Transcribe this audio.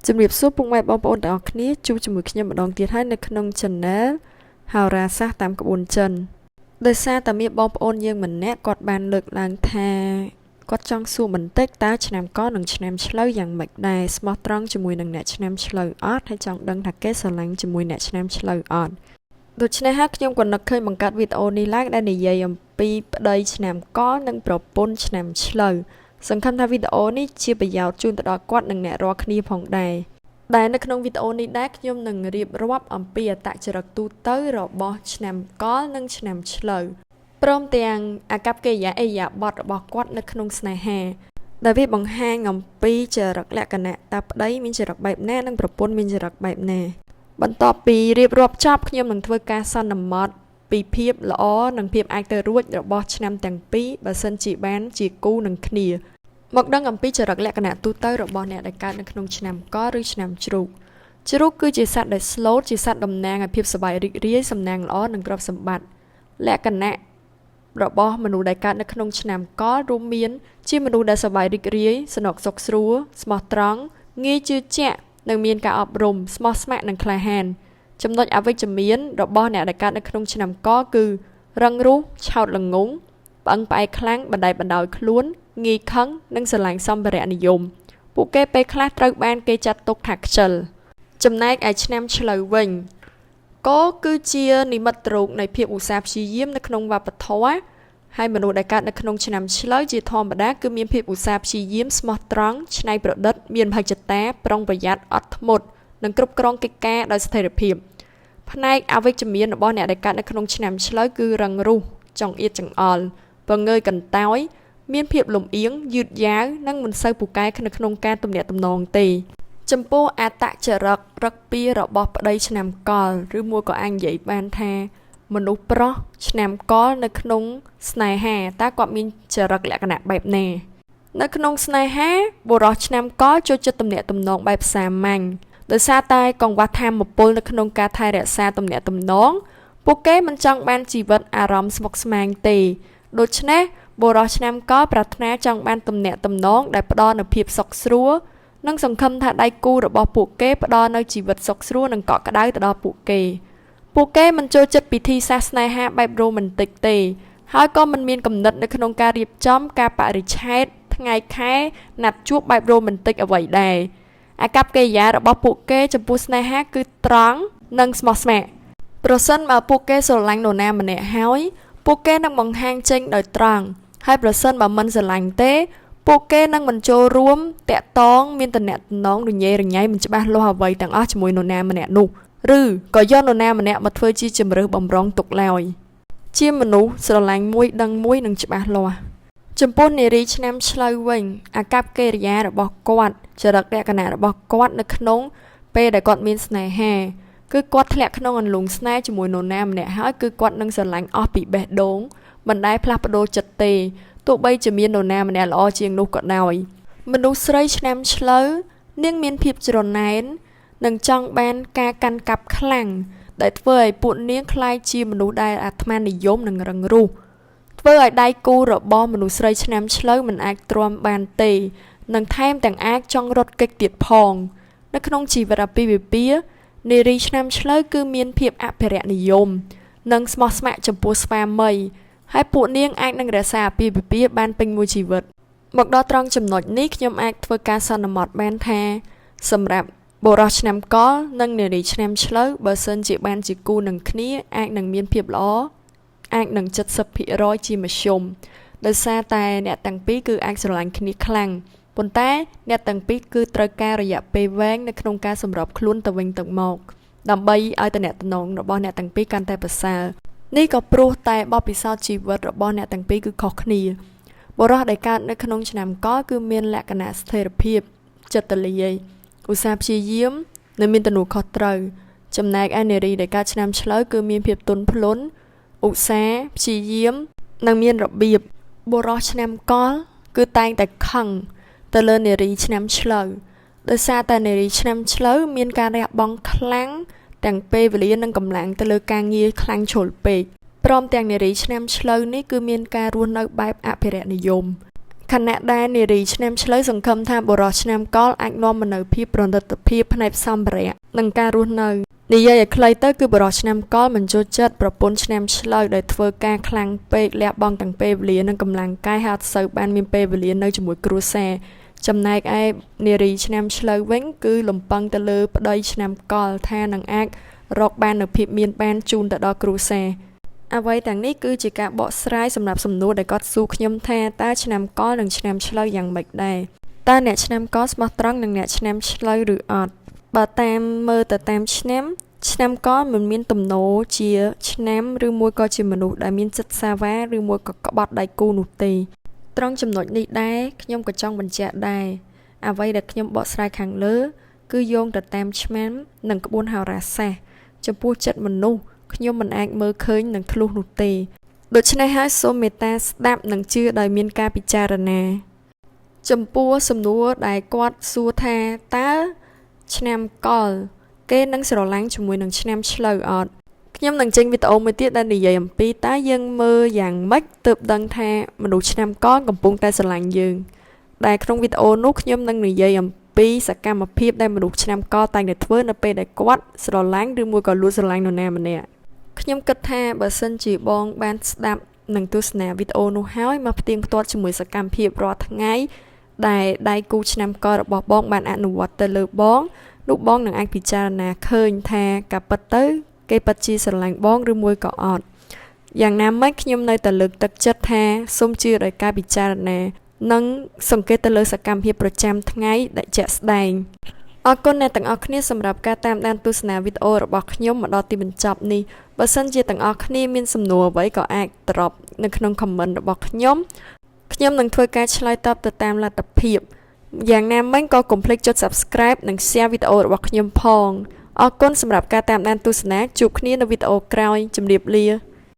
ជំរាបសួរពុកម៉ែបងប្អូនទាំងអស់គ្នាជួបជាមួយខ្ញុំម្ដងទៀតហើយនៅក្នុង Channel ហោរាសាស្ត្រតាមក្បួនចិនដោយសារតែមានបងប្អូនយើងម្នាក់គាត់បានលើកឡើងថាគាត់ចង់សួរបន្តិចតើឆ្នាំកនិងឆ្នាំឆ្លូវយ៉ាងម៉េចដែរស្មោះត្រង់ជាមួយនឹងអ្នកឆ្នាំឆ្លូវអត់ហើយចង់ដឹងថាគេស្រឡាញ់ជាមួយអ្នកឆ្នាំឆ្លូវអត់ដូច្នេះហើយខ្ញុំក៏នឹកឃើញបង្កើតវីដេអូនេះឡើងដែលនិយាយអំពីប្តីឆ្នាំកនិងប្រពន្ធឆ្នាំឆ្លូវសង្ឃឹមថាវីដេអូនេះជាប្រយោជន៍ជូនទៅដល់គាត់និងអ្នករាល់គ្នាផងដែរដែលនៅក្នុងវីដេអូនេះដែរខ្ញុំនឹងរៀបរាប់អំពីអត្តចរិតទូទៅរបស់ឆ្នាំកលនិងឆ្នាំឆ្លូវព្រមទាំងអាកប្បកិរិយាអិយាបថរបស់គាត់នៅក្នុងស្នេហាដែលវាបង្ហាញអំពីចរិតលក្ខណៈតើប្តីមានចរិតបែបណានិងប្រពន្ធមានចរិតបែបណាបន្ទាប់ពីរៀបរាប់ចប់ខ្ញុំនឹងធ្វើការសន្មតពីភាពល្អនិងភាពអាចទៅរួចរបស់ឆ្នាំទាំងពីរបើសិនជាបានជាគូនឹងគ្នាមកដឹងអំពីចរិតលក្ខណៈទូទៅរបស់អ្នកដែលកើតនៅក្នុងឆ្នាំកឬឆ្នាំជ្រូកជ្រូកគឺជាសត្វដែលស្លូតជាសត្វតំណាងឲ្យភាពសប្បាយរីករាយសំណាងល្អនិងទ្រព្យសម្បត្តិលក្ខណៈរបស់មនុស្សដែលកើតនៅក្នុងឆ្នាំករួមមានជាមនុស្សដែលសប្បាយរីករាយសំណុកសុខស្រួលស្មោះត្រង់ងាយជឿជាក់និងមានការអប់រំស្មោះស្ម័គ្រនិងក្លាហានចំណុចអវិជ្ជមានរបស់អ្នកដែលកើតនៅក្នុងឆ្នាំកគឺរឹងរូសឆោតល្ងង់ប្អឹងផ្អែកខ្លាំងបណ្តែតបណ្ដោយខ្លួនងាយខឹងនិងស្រឡាញ់សម្ភារៈនិយមពួកគេពេលខ្លះត្រូវបានគេចាត់ទុកថាខ្ជិលចំណែកឯឆ្នាំឆ្លូវវិញក៏គឺជានិមិត្តរូបនៃភាពឧស្សាហ៍ព្យាយាមនៅក្នុងវប្បធម៌ហើយមនុស្សដែលកើតនៅក្នុងឆ្នាំឆ្លូវជាធម្មតាគឺមានភាពឧស្សាហ៍ព្យាយាមស្មោះត្រង់ច្នៃប្រឌិតមានមហិច្ឆតាប្រុងប្រយ័ត្នអត់ធ្មត់និងគ្រប់គ្រងកិច្ចការដោយស្ថិរភាពផ្នែកអវិជ្ជមានរបស់អ្នកដែលកើតនៅក្នុងឆ្នាំឆ្លូវគឺរឹងរូសចង្អៀតចង្អល់ពងើយកន្តើយមានភាពលំអៀងយឺតយ៉ាវនិងមិនសូវពូកែនៅក្នុងការទំនាក់ទំនងទេចំពោះអត្តចរិតរឹកពីរបស់ប្តីឆ្នាំកលឬមួយក៏អាចនិយាយបានថាមនុស្សប្រុសឆ្នាំកលនៅក្នុងស្នេហាតើគាត់មានចរិតលក្ខណៈបែបណានៅក្នុងស្នេហាបុរសឆ្នាំកលចូលចិត្តទំនាក់ទំនងបែបសាមញ្ញដោយសារតែកង្វះថាមពលនៅក្នុងការថែរក្សាទំនាក់ទំនងពួកគេមិនចង់បានជីវិតអារម្មណ៍ស្មុគស្មាញទេដូច្នេះបុរសឆ្នាំកលប្រាថ្នាចង់បានទំនាក់ទំនងដែលផ្ដល់នូវភាពសុខស្រួលនិងសង្ឃឹមថាដៃគូរបស់ពួកគេផ្ដល់នូវជីវិតសុខស្រួលនិងកក់ក្ដៅទៅដល់ពួកគេមិនចូលចិត្តពិធីសាសនាហាបែបរ៉ូមែនទិកទេហើយក៏មិនមានគំនិតនៅក្នុងការរៀបចំការបរិច្ឆេទថ្ងៃខែណាត់ជួបបែបរ៉ូមែនទិកអ្វីដែរអាកប្បកិរិយារបស់ពួកគេចំពោះស្នេហាគឺត្រង់និងស្មោះស្ម័គ្រប្រសិនបើពួកគេស្រឡាញ់នរណាម្នាក់ហើយពួកគេនឹងបង្ហាញចេញដោយត្រង់ហើយប្រសិនបើមិនស្រឡាញ់ទេពួកគេនឹងមិនចូលរួមតាក់ទងមានតំណែងរញ៉េរញ៉ៃមិនច្បាស់លាស់អ្វីទាំងអស់ជាមួយនរណាម្នាក់នោះឬក៏យកនរណាម្នាក់មកធ្វើជាជំរើសបំរុងទុកឡើយជាមនុស្សស្រឡាញ់មួយដឹងមួយនឹងច្បាស់លាស់ចំពោះនារីឆ្នាំឆ្លូវវិញអាកប្បកិរិយារបស់គាត់ចរិតលក្ខណៈរបស់គាត់នៅក្នុងពេលដែលគាត់មានស្នេហាគឺគាត់ធ្លាក់ក្នុងអន្លង់ស្នេហ៍ជាមួយនរណាម្នាក់ហើយគឺគាត់នឹងស្រឡាញ់អស់ពីបេះដូងមិនដែលផ្លាស់ប្ដូរចិត្តទេទោះបីជាមាននរណាម្នាក់ល្អជាងនោះក៏ដោយមនុស្សស្រីឆ្នាំឆ្លូវនាងមានភាពច្រណែននិងចង់បានការកាន់កាប់ខ្លាំងដែលធ្វើឲ្យពួកនាងក្លាយជាមនុស្សដែលអាត្មានិយមនិងរឹងរូសធ្វើឲ្យដៃគូរបស់មនុស្សស្រីឆ្នាំឆ្លូវមិនអាចទ្រាំបានទេនិងថែមទាំងអាចចង់រត់គេចទៀតផងនៅក្នុងជីវិតអាពាហ៍ពិពាហ៍នារីឆ្នាំឆ្លូវគឺមានភាពអភិរក្សនិយមនិងស្មោះស្ម័គ្រចំពោះស្វាមីហើយពួកនាងអាចនឹងរក្សាអាពាហ៍ពិពាហ៍បានពេញមួយជីវិតមកដល់ត្រង់ចំណុចនេះខ្ញុំអាចធ្វើការសន្មតបានថាសម្រាប់បុរសឆ្នាំកលនិងនារីឆ្នាំឆ្លូវបើសិនជាបានជាគូនឹងគ្នាអាចនឹងមានភាពល្អអាចនឹង 70% ជាមធ្យមដោយសារតែអ្នកទាំងពីរគឺអាចស្រឡាញ់គ្នាខ្លាំងប៉ុន្តែអ្នកទាំងពីរគឺត្រូវការរយៈពេលវែងនៅក្នុងការសម្របខ្លួនទៅវិញទៅមកដើម្បីឲ្យតំណែងរបស់អ្នកទាំងពីរកាន់តែប្រសើរនេះក៏ព្រោះតែបទពិសោធន៍ជីវិតរបស់អ្នកទាំងពីរគឺខុសគ្នាបុរសដែលកើតនៅក្នុងឆ្នាំកលគឺមានលក្ខណៈស្ថិរភាពចិត្តទលាយឧស្សាហ៍ព្យាយាមនិងមានទំនួលខុសត្រូវចំណែកឯនារីដែលកើតឆ្នាំឆ្លូវគឺមានភាពទន់ភ្លន់ឧស្សាហ៍ព្យាយាមនិងមានរបៀបបុរសឆ្នាំកលគឺតែងតែខឹងទៅលើនារីឆ្នាំឆ្លូវដោយសារតែនារីឆ្នាំឆ្លូវមានការលះបង់ខ្លាំងទាំងពេលវេលានិងកម្លាំងទៅលើការងារខ្លាំងជ្រុលពេកព្រមទាំងនារីឆ្នាំឆ្លូវនេះគឺមានការរស់នៅបែបអភិរក្សនិយម ខណៈដែលនារីឆ្នាំឆ្លូវសង្ឃឹមថាបុរសឆ្នាំកលអាចនាំមកនូវភាពប្រណិតភាពផ្នែកសម្ភារៈនិងការរស់នៅនិយាយឲ្យខ្លីទៅគឺបុរសឆ្នាំកលមិនចូលចិត្តប្រពន្ធឆ្នាំឆ្លូវដែលធ្វើការខ្លាំងពេកលះបង់ទាំងពេលវេលានិងកម្លាំងកាយហើយអត់សូវបានមានពេលវេលានៅជាមួយគ្រួសារចំណែកឯនារីឆ្នាំឆ្លូវវិញគឺលំពឹងទៅលើប្តីឆ្នាំកលថានឹងអាចរកបាននូវភាពមានបានជូនទៅដល់គ្រួសារអ្វីទាំងនេះគឺជាការបកស្រាយសម្រាប់សំណួរដែលគាត់សួរខ្ញុំថាតើឆ្នាំកលនិងឆ្នាំឆ្លូវយ៉ាងម៉េចដែរតើអ្នកឆ្នាំកលស្មោះត្រង់នឹងអ្នកឆ្នាំឆ្លូវឬអត់បើតាមមើលទៅតាមឆ្នាំកលមិនមានទំនោរជាឆ្នាំឬមួយក៏ជាមនុស្សដែលមានចិត្តសាវ៉ាឬមួយក៏ក្បត់ដៃគូនោះទេត្រង់ចំណុចនេះដែរខ្ញុំក៏ចង់បញ្ជាក់ដែរអ្វីដែលខ្ញុំបកស្រាយខាងលើគឺយោងទៅតាមឆ្នាំនិងក្បួនហោរាសាស្ត្រចំពោះចិត្តមនុស្សខ្ញុំមិនអាចមើលឃើញនឹងធ្លុះនោះទេដូច្នេះហើយសូមមេត្តាស្ដាប់និងជឿដោយមានការពិចារណាចំពោះសំណួរដែលគាត់សួរថាតើឆ្នាំកលគេនឹងស្រឡាញ់ជាមួយនឹងឆ្នាំឆ្លូវអត់ខ្ញុំនឹងចេញវីដេអូមួយទៀតដែលនិយាយអំពីតើយើងមើលយ៉ាងម៉េចទើបដឹងថាមនុស្សឆ្នាំកលកំពុងតែស្រឡាញ់យើងដែលក្នុងវីដេអូនោះខ្ញុំនឹងនិយាយអំពីសកម្មភាពដែលមនុស្សឆ្នាំកលតែងតែធ្វើនៅពេលដែលគាត់ស្រឡាញ់ឬមួយក៏លួចស្រឡាញ់នរណាម្នាក់ខ្ញុំគិតថាបើសិនជាបងបានស្ដាប់និងទស្សនាវីដេអូនោះហើយមកផ្ទៀងផ្ទាត់ជាមួយសកម្មភាពរាល់ថ្ងៃដែលដៃគូឆ្នាំកលរបស់បងបានអនុវត្តទៅលើបងនោះបងនឹងអាចពិចារណាឃើញថាការពិតទៅគេពិតជាស្រឡាញ់បងឬមួយក៏អត់យ៉ាងណាមិញខ្ញុំនៅតែលើកទឹកចិត្តថាសូមជឿដោយការពិចារណានិងសង្កេតទៅលើសកម្មភាពប្រចាំថ្ងៃដែលជាក់ស្ដែងអរគុណអ្នកទាំងអស់គ្នាសម្រាប់ការតាមដានទស្សនាវីដេអូរបស់ខ្ញុំមកដល់ទីបញ្ចប់នេះបើសិនជាទាំងអស់គ្នាមានសំណួរអ្វីក៏អាចdropនៅក្នុង comment របស់ខ្ញុំនឹងធ្វើការឆ្លើយតបទៅតាមលទ្ធភាពយ៉ាងណាមិញក៏កុំភ្លេចចុច Subscribe និង Share វីដេអូរបស់ខ្ញុំផងអរគុណសម្រាប់ការតាមដានទស្សនាជួបគ្នានៅវីដេអូក្រោយជម្រាបលា